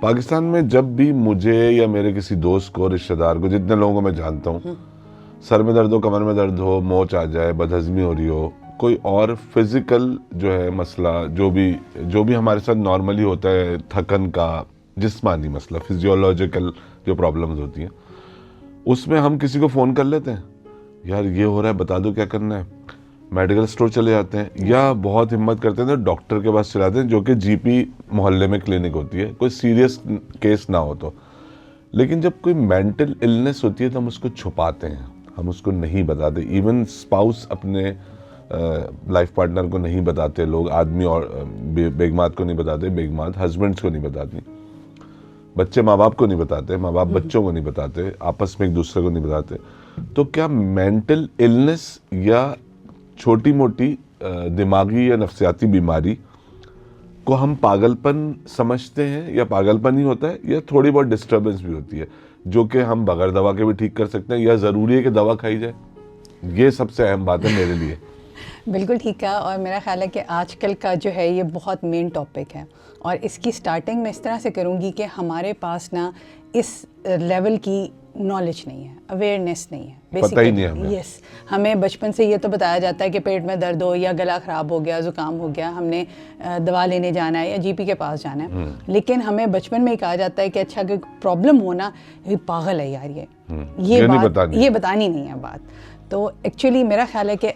پاکستان میں جب بھی مجھے یا میرے کسی دوست کو, رشتہ دار کو, جتنے لوگوں کو میں جانتا ہوں, سر میں درد ہو, کمر میں درد ہو, موچ آ جائے, بدہضمی ہو رہی ہو, کوئی اور فزیکل جو ہے مسئلہ جو بھی ہمارے ساتھ نارملی ہوتا ہے, تھکن کا جسمانی مسئلہ, فزیولوجیکل جو پرابلمز ہوتی ہیں, اس میں ہم کسی کو فون کر لیتے ہیں, یار یہ ہو رہا ہے بتا دو کیا کرنا ہے, میڈیکل اسٹور چلے جاتے ہیں, یا بہت ہمت کرتے ہیں تو ڈاکٹر کے پاس چلے جاتے ہیں, جو کہ جی پی محلے میں کلینک ہوتی ہے, کوئی سیریس کیس نہ ہو تو. لیکن جب کوئی مینٹل النس ہوتی ہے تو ہم اس کو چھپاتے ہیں, ہم اس کو نہیں بتاتے. ایون اسپاؤس اپنے لائف پارٹنر کو نہیں بتاتے لوگ, آدمی اور بیگمات کو نہیں بتاتے, بیگمات ہسبینڈس کو نہیں بتاتی, بچے ماں باپ کو نہیں بتاتے, ماں باپ بچوں کو نہیں بتاتے, آپس میں ایک دوسرے کو نہیں بتاتے. تو کیا مینٹل النس یا چھوٹی موٹی دماغی یا نفسیاتی بیماری کو ہم پاگل پن سمجھتے ہیں, یا پاگل پن ہی ہوتا ہے, یا تھوڑی بہت ڈسٹربنس بھی ہوتی ہے جو کہ ہم بغیر دوا کے بھی ٹھیک کر سکتے ہیں, یا ضروری ہے کہ دوا کھائی جائے؟ یہ سب سے اہم بات ہے میرے لیے. بالکل ٹھیک ہے, اور میرا خیال ہے کہ آج کل کا جو ہے یہ بہت مین ٹاپک ہے, اور اس کی سٹارٹنگ میں اس طرح سے کروں گی کہ ہمارے پاس نا اس لیول کی نالج نہیں ہے, اویئرنیس نہیں ہے, پتہ ہی نہیں ہے ہمیں. یس, ہمیں بچپن سے یہ تو بتایا جاتا ہے کہ پیٹ میں درد ہو یا گلا خراب ہو گیا, زکام ہو گیا, ہم نے دوا لینے جانا ہے یا جی پی کے پاس جانا ہے. لیکن ہمیں بچپن میں ہی کہا جاتا ہے کہ اچھا کہ پرابلم ہونا پاگل ہے یار, یہ بتانی نہیں ہے بات. تو ایکچولی میرا خیال ہے کہ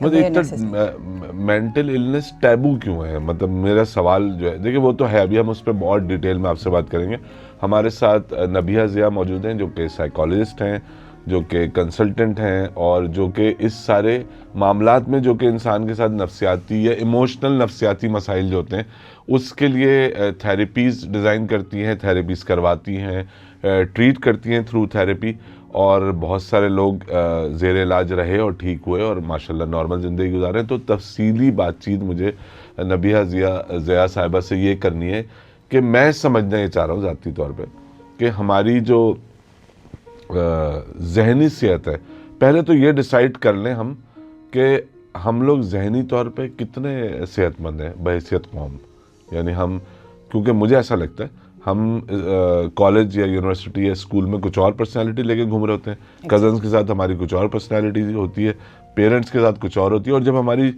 مینٹل النس ٹیبو کیوں ہے, مطلب میرا سوال جو ہے, دیکھیں وہ تو ہے, ابھی ہم اس پہ بہت ڈیٹیل میں آپ سے بات کریں گے. ہمارے ساتھ نبیہ ضیاء موجود ہیں جو کہ سائیکالوجسٹ ہیں, جو کہ کنسلٹنٹ ہیں, اور جو کہ اس سارے معاملات میں جو کہ انسان کے ساتھ نفسیاتی یا ایموشنل نفسیاتی مسائل جو ہوتے ہیں اس کے لیے تھیراپیز ڈیزائن کرتی ہیں, تھیراپیز کرواتی ہیں, ٹریٹ کرتی ہیں تھرو تھیراپی. اور بہت سارے لوگ زیر علاج رہے اور ٹھیک ہوئے اور ماشاءاللہ نارمل زندگی گزارے. تو تفصیلی بات چیت مجھے نبیہ ضیاء صاحبہ سے یہ کرنی ہے کہ میں سمجھنا یہ چاہ رہا ہوں ذاتی طور پہ کہ ہماری جو ذہنی صحت ہے, پہلے تو یہ ڈیسائیڈ کر لیں ہم کہ ہم لوگ ذہنی طور پہ کتنے صحت مند ہیں بحیثیت قوم. یعنی ہم, کیونکہ مجھے ایسا لگتا ہے ہم کالج یا یونیورسٹی یا اسکول میں کچھ اور پرسنالٹی لے کے گھوم رہے ہوتے ہیں, کزنس کے ساتھ ہماری کچھ اور پرسنالٹی ہوتی ہے, پیرنٹس کے ساتھ کچھ اور ہوتی ہے, اور جب ہماری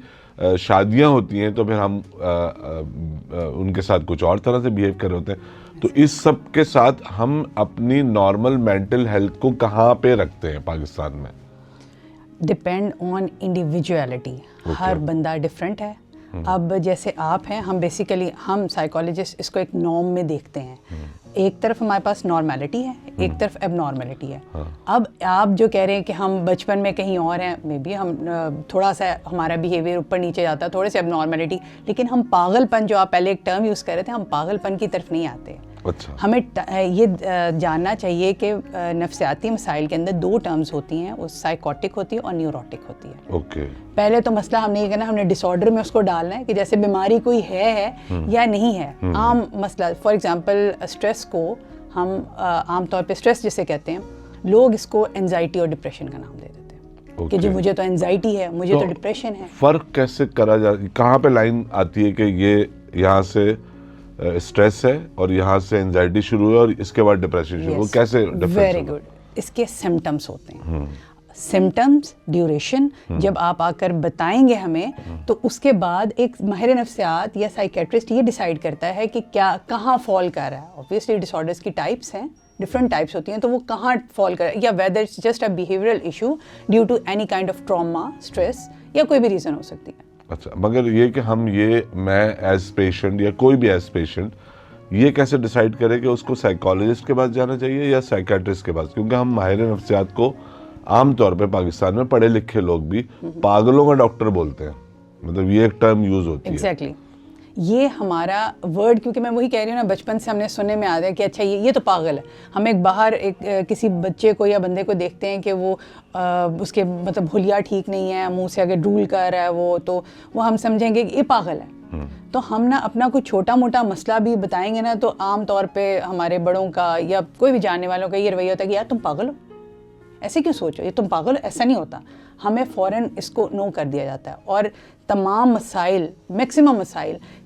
شادیاں ہوتی ہیں تو پھر ہم ان کے ساتھ کچھ اور طرح سے بیہیو کر رہے ہوتے ہیں. تو اس سب کے ساتھ ہم اپنی نارمل مینٹل ہیلتھ کو کہاں پہ رکھتے ہیں پاکستان میں؟ ڈپینڈ آن انڈیویجویلٹی, ہر بندہ ڈفرینٹ ہے. اب جیسے آپ ہیں, ہم بیسیکلی ہم سائیکالوجسٹ اس کو ایک نارم میں دیکھتے ہیں. ایک طرف ہمارے پاس نارمیلٹی ہے, ایک طرف ایب نارمیلٹی ہے. اب آپ جو کہہ رہے ہیں کہ ہم بچپن میں کہیں اور ہیں, مے بی ہم تھوڑا سا ہمارا بیہیویئر اوپر نیچے جاتا ہے, تھوڑے سے ایب نارمیلٹی, لیکن ہم پاگل پن, جو آپ پہلے ایک ٹرم یوز کر رہے تھے, ہم پاگل پن کی طرف نہیں آتے. ہمیں یہ جاننا چاہیے کہ نفسیاتی مسائل کے اندر دو ٹرمز ہوتی ہیں, وہ سائیکوٹک ہوتی ہے اور نیوروٹک ہوتی ہے. پہلے تو مسئلہ ہم نے یہ کہنا, ہم نے ڈس آرڈر میں اس کو ڈالنا ہے کہ جیسے بیماری کوئی ہے یا نہیں ہے. عام مسئلہ فار ایگزامپل اسٹریس کو ہم عام طور پہ اسٹریس جسے کہتے ہیں, لوگ اس کو انزائٹی اور ڈپریشن کا نام دے دیتے ہیں کہ جی مجھے تو انزائٹی ہے, مجھے تو ڈپریشن ہے. فرق کیسے کرا جائے, کہاں پہ لائن آتی ہے کہ یہ یہاں سے اسٹریس ہے اور یہاں سے انزائٹی شروع ہے اور اس کے بعد ڈپریشن شروع, کیسے ڈفرینس؟ Very good. اس کے سمٹمس ہوتے ہیں, سمٹمس, ڈیوریشن. جب آپ آ کر بتائیں گے ہمیں تو اس کے بعد ایک ماہر نفسیات یا سائیکیٹرسٹ یہ ڈیسائیڈ کرتا ہے کہ کیا کہاں فال کر رہا ہے. اوبویسلی ڈس آرڈرس کی ٹائپس ہیں, ڈفرنٹ ٹائپس ہوتی ہیں, تو وہ کہاں فال کر رہا ہے, یا whether it's just a behavioural issue due to any kind of trauma, stress, یا کوئی بھی ریزن ہو سکتی ہے. اچھا, مگر یہ کہ ہم میں ایز پیشنٹ یا کوئی بھی ایز پیشنٹ یہ کیسے ڈیسائیڈ کرے کہ اس کو سائیکالوجسٹ کے پاس جانا چاہیے یا سائیکیٹرسٹ کے پاس؟ کیونکہ ہم ماہر نفسیات کو عام طور پہ پاکستان میں پڑھے لکھے لوگ بھی پاگلوں کا ڈاکٹر بولتے ہیں, مطلب یہ ایک ٹرم یوز ہوتی ہے. ایگزیکٹلی, یہ ہمارا ورڈ, کیونکہ میں وہی کہہ رہی ہوں نا, بچپن سے ہم نے سننے میں آ رہا ہے کہ اچھا یہ تو پاگل ہے. ہم ایک باہر کسی بچے کو یا بندے کو دیکھتے ہیں کہ وہ اس کے مطلب حلیہ ٹھیک نہیں ہے, منہ سے اگر ڈرول کر رہا ہے وہ, تو وہ ہم سمجھیں گے کہ یہ پاگل ہے. تو ہم نا اپنا کوئی چھوٹا موٹا مسئلہ بھی بتائیں گے نا, تو عام طور پہ ہمارے بڑوں کا یا کوئی بھی جاننے والوں کا یہ رویہ ہوتا ہے کہ یار تم پاگل ہو, ایسے کیوں سوچو, یہ تم پاگل ہو. ایسا نہیں ہوتا, ہمیں فوراً اس کو نو کر دیا جاتا ہے. اور تمام مسائل, میکسیمم مسائل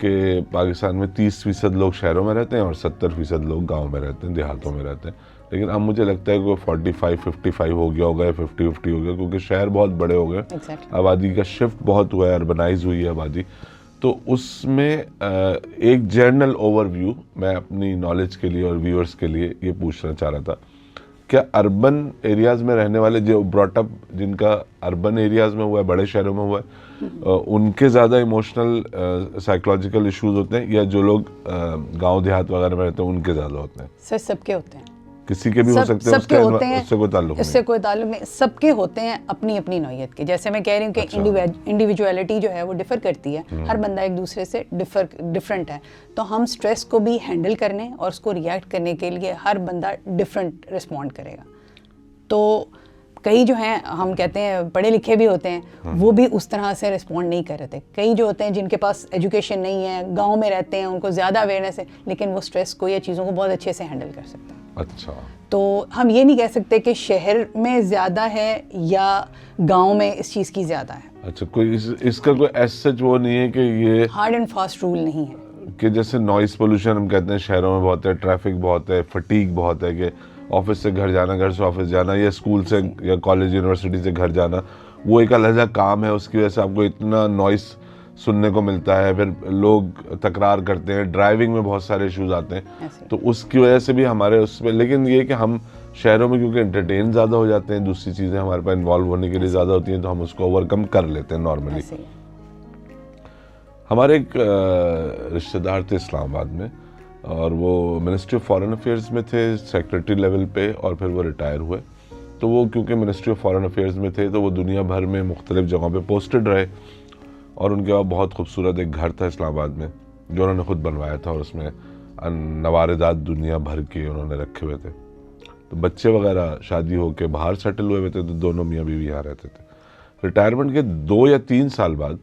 کہ پاکستان میں 30% لوگ شہروں میں رہتے ہیں اور 70% لوگ گاؤں میں رہتے ہیں, دیہاتوں میں رہتے ہیں. لیکن اب مجھے لگتا ہے کہ وہ 45-55 ہو گیا ہوگا یا 50-50 ہو گیا, کیونکہ شہر بہت بڑے ہو گئے, آبادی کا شفٹ بہت ہوا ہے, اربنائز ہوئی ہے آبادی. تو اس میں ایک جنرل اوور ویو میں اپنی نالج کے لیے اور ویورز کے لیے یہ پوچھنا چاہ رہا تھا, کیا اربن ایریاز میں رہنے والے جو براٹ اپ جن کا اربن ایریاز میں ہوا ہے, بڑے شہروں میں ہوا ہے, ان کے زیادہ ایموشنل سائیکولوجیکل ایشوز ہوتے ہیں, یا جو لوگ گاؤں دیہات وغیرہ میں رہتے ہیں ان کے زیادہ ہوتے ہیں؟ سر سب کے ہوتے ہیں, کسی کے بھی ہو سکتے ہیں, سب کے ہوتے ہیں, اس سے کوئی تعلق نہیں, اس سے کوئی تعلق نہیں, سب کے ہوتے ہیں اپنی اپنی نوعیت کے. جیسے میں کہہ رہی ہوں کہ انڈیویجویلٹی جو ہے وہ ڈفر کرتی ہے, ہر بندہ ایک دوسرے سے ڈفرینٹ ہے. تو ہم سٹریس کو بھی ہینڈل کرنے اور اس کو ریئیکٹ کرنے کے لیے ہر بندہ ڈفرینٹ رسپونڈ کرے گا. تو کئی جو ہیں ہم کہتے ہیں پڑھے لکھے بھی ہوتے ہیں, وہ بھی اس طرح سے رسپونڈ نہیں کر رہے تھے. کئی جو ہوتے ہیں جن کے پاس ایجوکیشن نہیں ہے, گاؤں میں رہتے ہیں, ان کو زیادہ اویئرنیس ہے, لیکن وہ سٹریس کو یا چیزوں کو بہت اچھے سے ہینڈل کر سکتے ہیں. اچھا, تو ہم یہ نہیں کہہ سکتے کہ شہر میں زیادہ ہے یا گاؤں میں اس چیز کی زیادہ ہے. اچھا, کوئی اس کا کوئی ایس سچ وہ نہیں ہے کہ یہ ہارڈ اینڈ فاسٹ رول نہیں ہے کہ جیسے نوائز پولوشن ہم کہتے ہیں شہروں میں بہت ہے, ٹریفک بہت ہے, فٹیگ بہت ہے, کہ آفس سے گھر جانا, گھر سے آفس جانا, یا اسکول سے یا کالج یونیورسٹی سے گھر جانا, وہ ایک علیحدہ کام ہے, اس کی وجہ سے آپ کو اتنا نوائز سننے کو ملتا ہے, پھر لوگ تکرار کرتے ہیں, ڈرائیونگ میں بہت سارے ایشوز آتے ہیں, تو اس کی وجہ سے بھی ہمارے اس میں. لیکن یہ کہ ہم شہروں میں کیونکہ انٹرٹین زیادہ ہو جاتے ہیں, دوسری چیزیں ہمارے پاس انوالو ہونے کے لیے زیادہ ہوتی ہیں, تو ہم اس کو اوور کم کر لیتے ہیں نارملی. ہمارے ایک رشتہ دار تھے اسلام آباد میں, اور وہ منسٹری آف فارن افیئرز میں تھے سیکرٹری لیول پہ, اور پھر وہ ریٹائر ہوئے. تو وہ کیونکہ منسٹری آف فارن افیئرز میں تھے تو وہ دنیا بھر میں مختلف جگہوں پہ پوسٹڈ رہے, اور ان کے بعد بہت خوبصورت ایک گھر تھا اسلام آباد میں جو انہوں نے خود بنوایا تھا, اور اس میں نواردات دنیا بھر کے انہوں نے رکھے ہوئے تھے. تو بچے وغیرہ شادی ہو کے باہر سیٹل ہوئے ہوئے تھے, تو دونوں میاں بیوی یہاں رہتے تھے. ریٹائرمنٹ کے 2 یا 3 سال بعد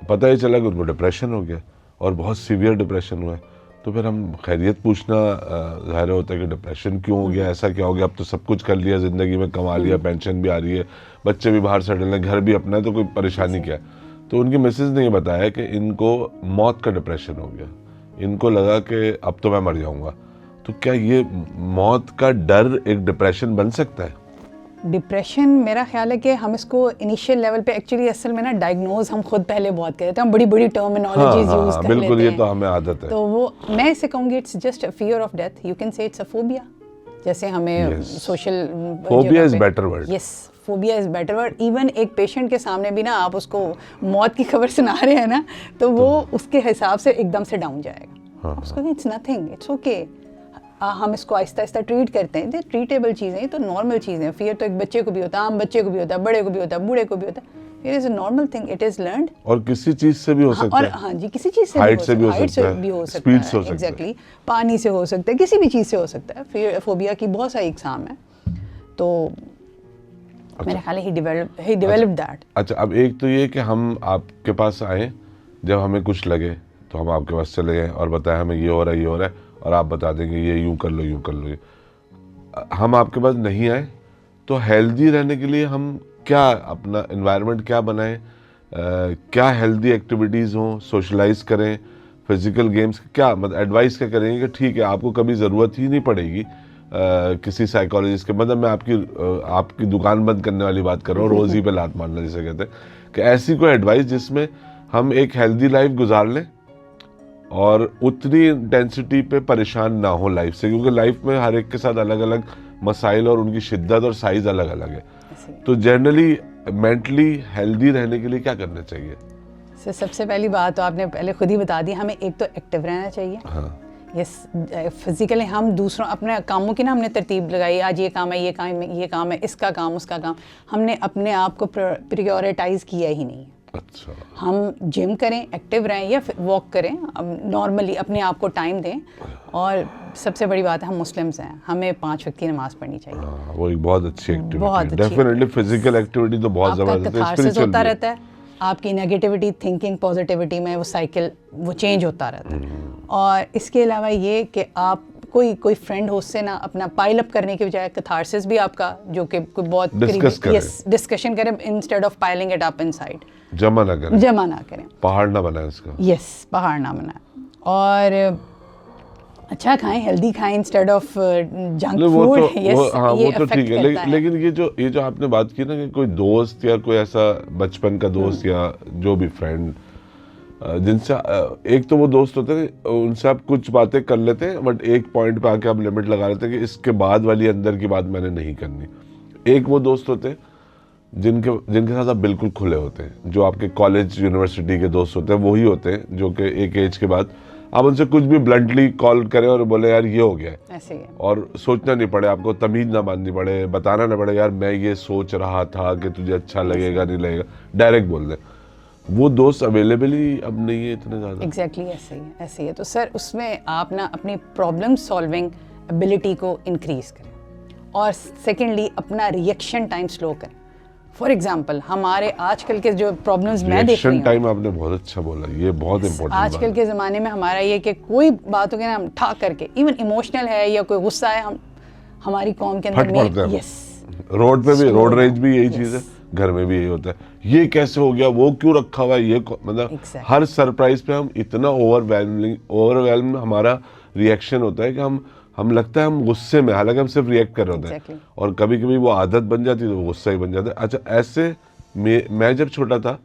پتہ ہی چلا کہ ان کو ڈپریشن ہو گیا, اور بہت سیویئر ڈپریشن ہوا ہے. تو پھر ہم خیریت پوچھنا ظاہر ہوتا ہے کہ ڈپریشن کیوں ہو گیا, ایسا کیا ہو گیا, اب تو سب کچھ کر لیا زندگی میں, کما لیا, پینشن بھی آ رہی ہے, بچے بھی باہر سیٹل ہیں, گھر بھی اپنا ہے, تو کوئی پریشانی کیا ہے. تو ان کی مسز نے یہ بتایا کہ ان کو موت کا ڈپریشن ہو گیا, ان کو لگا کہ اب تو میں مر جاؤں گا. تو کیا یہ موت کا ڈر ایک ڈپریشن بن سکتا ہے؟ ڈپریشن میرا خیال ہے کہ ہم اس کو انیشیل لیول پہ ایکچولی اصل میں نا ڈائگنوز ہم خود پہلے بہت کرتے ہیں, ہم بڑی بڑی ٹرمینالوجیز یوز کر لیتے ہیں. بالکل, یہ تو ہمیں عادت ہے. تو وہ میں اسے کہوں گی it's just fear of death, you can say it's a phobia. جیسے ہمیں social phobia is better word. Yes, phobia is better word. Even ایک پیشنٹ کے سامنے بھی نا آپ اس کو موت کی خبر سنا رہے ہیں نا, تو وہ اس کے حساب سے ایک دم سے ڈاؤن جائے گا. اس کو اٹس نتھنگ, اٹس اوکے. ہم اس کو آہستہ آہستہ ٹریٹ کرتے ہیں, ٹریٹیبل چیزیں, یہ تو نارمل چیزیں. فیئر تو ایک بچے کو بھی ہوتا ہے, عام بچے کو بھی ہوتا ہے, بڑے کو بھی ہوتا ہے, بوڑھے کو بھی ہوتا ہے. It is a normal thing, it is learned. اور کسی چیز سے بھی ہو سکتا ہے. ہاں جی, کسی چیز سے ہائٹ سے بھی ہو سکتا ہے, بھی ہو سکتا اسپیڈ سے ہو ہے, سکتا ہے, ایگزیکٹلی, پانی سے ہو سکتا ہے, کسی بھی چیز سے ہو سکتا ہے. فوبیا کی بہت ساری اقسام ہیں. تو میرا خیال ہے he developed that. اچھا, اب ایک تو یہ کہ ہم آپ کے پاس آئیں, جب ہمیں کچھ لگے تو ہم آپ کے پاس چلے گئے اور بتائیں ہمیں یہ ہو رہا ہے, یہ ہو رہا ہے, اور آپ بتا دیں گے یہ یوں کر لو, یوں کر لو. ہم آپ کے پاس نہیں آئے تو ہیلدی رہنے کے لیے ہم کیا اپنا انوائرمنٹ کیا بنائیں, کیا ہیلدی ایکٹیویٹیز ہوں, سوشلائز کریں, فزیکل گیمز, کیا مطلب ایڈوائز کیا کریں گے کہ ٹھیک ہے آپ کو کبھی ضرورت ہی نہیں پڑے گی کسی سائیکالوجسٹ کے, مطلب میں آپ کی دکان بند کرنے والی بات کر رہا ہوں, روزی پہ لات مارنا جسے کہتے ہیں, کہ ایسی کوئی ایڈوائس جس میں ہم ایک ہیلدی لائف گزار لیں اور اتنی انٹینسٹی پہ پریشان نہ ہو لائف سے, کیونکہ لائف میں ہر ایک کے ساتھ الگ الگ مسائل اور ان کی شدت اور سائز الگ الگ ہے. تو جنرلی مینٹلی ہیلدی رہنے کے لیے کیا کرنا چاہیے؟ سب سے پہلی بات تو آپ نے پہلے خود ہی بتا دی, ہمیں ایک تو ایکٹیو رہنا چاہیے. ہاں, یس, فزیکلی ہم دوسروں اپنے کاموں کی نا ہم نے ترتیب لگائی, آج یہ کام ہے, یہ کام ہے, یہ کام ہے, اس کا کام, اس کا کام, ہم نے اپنے آپ کو پریورٹائز کیا ہی نہیں. اچھا, ہم جم کریں, ایکٹیو رہیں یا واک کریں, نارملی اپنے آپ کو ٹائم دیں. اور سب سے بڑی بات ہے ہم مسلمس ہیں, ہمیں 5 وقت کی نماز پڑھنی چاہیے. وہ ایک بہت اچھی ایکٹیویٹی ہے, ڈیفینیٹلی فزیکل ایکٹیویٹی تو بہت زبردست ہے. کتھارسس ہوتا رہتا ہے, آپ کی نیگیٹیوٹی تھنکنگ پازیٹیوٹی میں وہ سائیکل وہ چینج ہوتا رہتا ہے. اور اس کے علاوہ یہ کہ آپ کوئی فرینڈ ہو اس سے نا اپنا پائل اپ کرنے کی بجائے کتھارسس بھی آپ کا جو کہ کوئی بہت ڈسکشن کریں instead of piling it up inside. جمع نہ کریں, پہاڑ نہ بنائیں اس کا. یس, پہاڑ نہ بنائیں, اور اچھا کھائیں, ہیلدی کھائیں انسٹیڈ آف جنک فوڈ. ہاں وہ تو ٹھیک ہے, لیکن یہ جو آپ نے بات کی نا کہ کوئی دوست یا کوئی ایسا بچپن کا دوست یا جو بھی فرینڈ جن سے ایک تو وہ دوست ہوتے ہیں ان سے آپ کچھ باتیں کر لیتے ہیں بٹ ایک پوائنٹ پہ آ کے آپ لمٹ لگا لیتے ہیں کہ اس کے بعد والی اندر کی بات میں نے نہیں کرنی. ایک وہ دوست ہوتے ہیں جن کے ساتھ آپ بالکل کھلے ہوتے ہیں, جو آپ کے کالج یونیورسٹی کے دوست ہوتے ہیں وہی ہوتے ہیں جو کہ ایک ایج کے بعد آپ ان سے کچھ بھی بلنٹلی کال کریں اور بولے یار یہ ہو گیا ہے, اور سوچنا نہیں پڑے, آپ کو تمیز نہ باندھنی پڑے, بتانا نہ پڑے یار میں یہ سوچ رہا تھا کہ تجھے اچھا لگے گا نہیں لگے گا, ڈائریکٹ بول دیں. وہ دوست اویلیبل ہی اب نہیں ہے اتنے زیادہ. ایگزیکٹلی ایسے ہی ہے. تو سر اس میں آپ نا اپنی پرابلم سالونگ ابیلٹی کو انکریز کریں, اور سیکنڈلی اپنا ریئیکشن ٹائم سلو کریں. فار ایگزامپل ہمارے آج کل کے جو پرابلمز میں دیکھ رہی ہوں, ٹائم آپ نے بہت اچھا بولا, یہ بہت امپورٹنٹ بات ہے. آج کل کے زمانے میں ہمارا یہ کہ کوئی بات ہو گئی نا ہم ٹھاک کر کے, ایون ایموشنل ہے یا کوئی غصہ ہے, ہماری قوم کے اندر یس روڈ پہ بھی روڈ ریج بھی یہی چیز ہے, گھر میں بھی یہی ہوتا ہے, یہ کیسے ہو گیا, وہ کیوں رکھا ہوا ہے, یہ مطلب ہر سرپرائز پہ ہم اتنا اوور ہمارا ریئیکشن ہوتا ہے کہ ہم لگتا ہے ہم غصے میں, حالانکہ ہم صرف ریئیکٹ کر رہے ہوتے ہیں, اور کبھی کبھی وہ عادت بن جاتی ہے تو وہ غصہ ہی بن جاتا ہے. اچھا ایسے میں جب چھوٹا تھا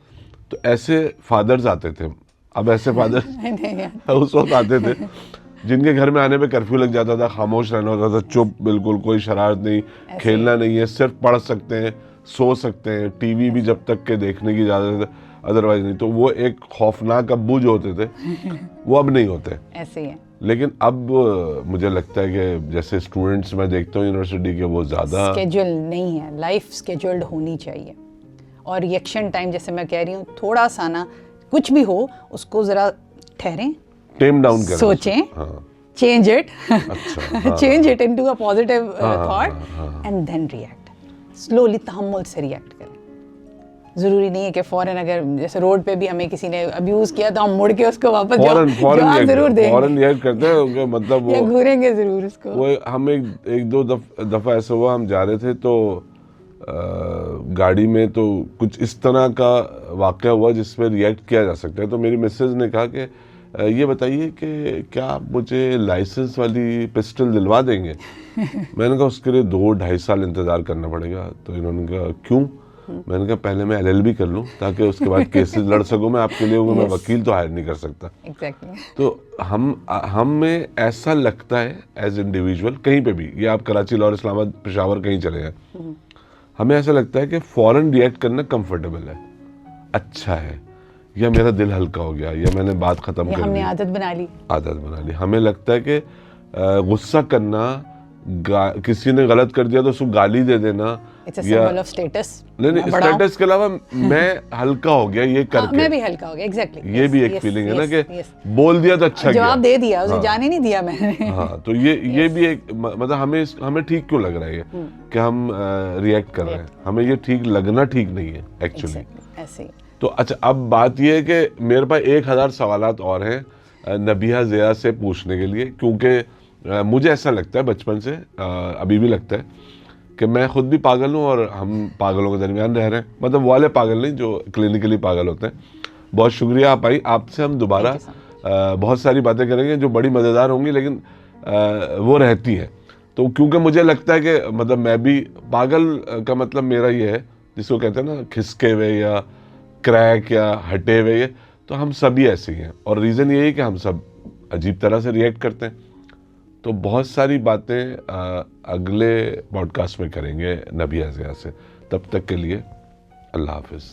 تو ایسے فادرز آتے تھے, اب ایسے فادر اس وقت آتے تھے جن کے گھر میں آنے پہ کرفیو لگ جاتا تھا, خاموش رہنا ہوتا تھا, چپ بالکل, کوئی شرارت نہیں, کھیلنا نہیں ہے, صرف پڑھ سکتے ہیں, سو سکتے ہیں, ٹی وی بھی جب تک کہ دیکھنے کی اجازت ہے, ادروائز نہیں. تو وہ ایک خوفناک ابو جو ہوتے تھے وہ اب نہیں ہوتے ایسے ہی. لیکن اب مجھے لگتا ہے کہ جیسے اسٹوڈنٹس میں دیکھتا ہوں یونیورسٹی کے, وہ زیادہ اسکیجول نہیں ہے, لائف اسکیجولڈ ہونی چاہیے. اور ریئیکشن ٹائم جیسے میں کہہ رہی ہوں, تھوڑا سا نا کچھ بھی ہو اس کو ذرا ٹھہریں, ٹیم ڈاؤن کریں, سوچیں, change it into a positive thought and then react. Slowly, تحمل سے ریئیکٹ کریں. ضروری نہیں ہے کہ فوراً, اگر جیسے روڈ پہ بھی ہمیں کسی نے ابیوز کیا تو ہم مڑ کے اس کو واپس جواب ضرور دیں, فوراً ریئیکٹ کرتے ہیں, مطلب وہ گھوریں گے ضرور اس کو. وہ ہم ایک دو دفعہ ایسا ہوا, ہم جا رہے تھے تو گاڑی میں تو کچھ اس طرح کا واقعہ ہوا جس پہ ریئیکٹ کیا جا سکتا ہے. تو میری مسز نے کہا کہ یہ بتائیے کہ کیا آپ مجھے لائسنس والی پسٹل دلوا دیں گے. میں نے کہا اس کے لیے 2-2.5 سال انتظار کرنا پڑے گا. تو انہوں نے کہا کیوں؟ میں نے کہا پہلے میں LLB کر لوں تاکہ اس کے بعد کیسز لڑ سکوں میں آپ کے لیے, میں وکیل تو ہائر نہیں کر سکتا. تو ہم میں ایسا لگتا ہے ایز انڈیویجول, کہیں پہ بھی, یہ آپ کراچی, لاہور, اسلام آباد, پشاور کہیں چلے جائیں, ہمیں ایسا لگتا ہے کہ فوراً ریئیکٹ کرنا کمفرٹیبل ہے, اچھا ہے, یا میرا دل ہلکا ہو گیا, یا میں نے بات ختم کر دی, ہم نے عادت بنا لی. ہمیں لگتا ہے کہ غصہ کرنا, کسی نے غلط کر دیا تو اس کو گالی دے دینا, نہیں, اسٹیٹس کے علاوہ میں ہلکا ہو گیا یہ کر کے, میں بھی ہلکا ہو گیا. ایگزیکٹلی, یہ بھی ایک فیلنگ ہے نا کہ بول دیا تو اچھا کیا, جواب دے دیا, اسے جانے نہیں دیا میں نے. ہاں, تو یہ بھی ایک مطلب ہمیں ٹھیک کیوں لگ رہا ہے یہ کہ ہم ریئیکٹ کر رہے ہیں, ہمیں یہ ٹھیک لگنا ٹھیک نہیں ہے ایکچولی. ایسے ہی. تو اچھا اب بات یہ ہے کہ میرے پاس 1000 سوالات اور ہیں نبیہہ ضیاء سے پوچھنے کے لیے, کیونکہ مجھے ایسا لگتا ہے بچپن سے, ابھی بھی لگتا ہے کہ میں خود بھی پاگل ہوں اور ہم پاگلوں کے درمیان رہ رہے ہیں, مطلب والے پاگل نہیں جو کلینکلی پاگل ہوتے ہیں. بہت شکریہ آپ آئی, آپ سے ہم دوبارہ بہت ساری باتیں کریں گے جو بڑی مزیدار ہوں گی لیکن وہ رہتی ہیں. تو کیونکہ مجھے لگتا ہے کہ مطلب میں بھی پاگل کا مطلب میرا یہ ہے جس کو کہتے ہیں نا کھسکے ہوئے یا کریک یا ہٹے ہوئے, تو ہم سبھی ایسے ہی ہیں, اور ریزن یہی کہ ہم سب عجیب طرح سے ریئیکٹ کرتے ہیں. تو بہت ساری باتیں اگلے پوڈ کاسٹ میں کریں گے نبیہہ ضیاء سے. تب تک کے لیے اللہ حافظ.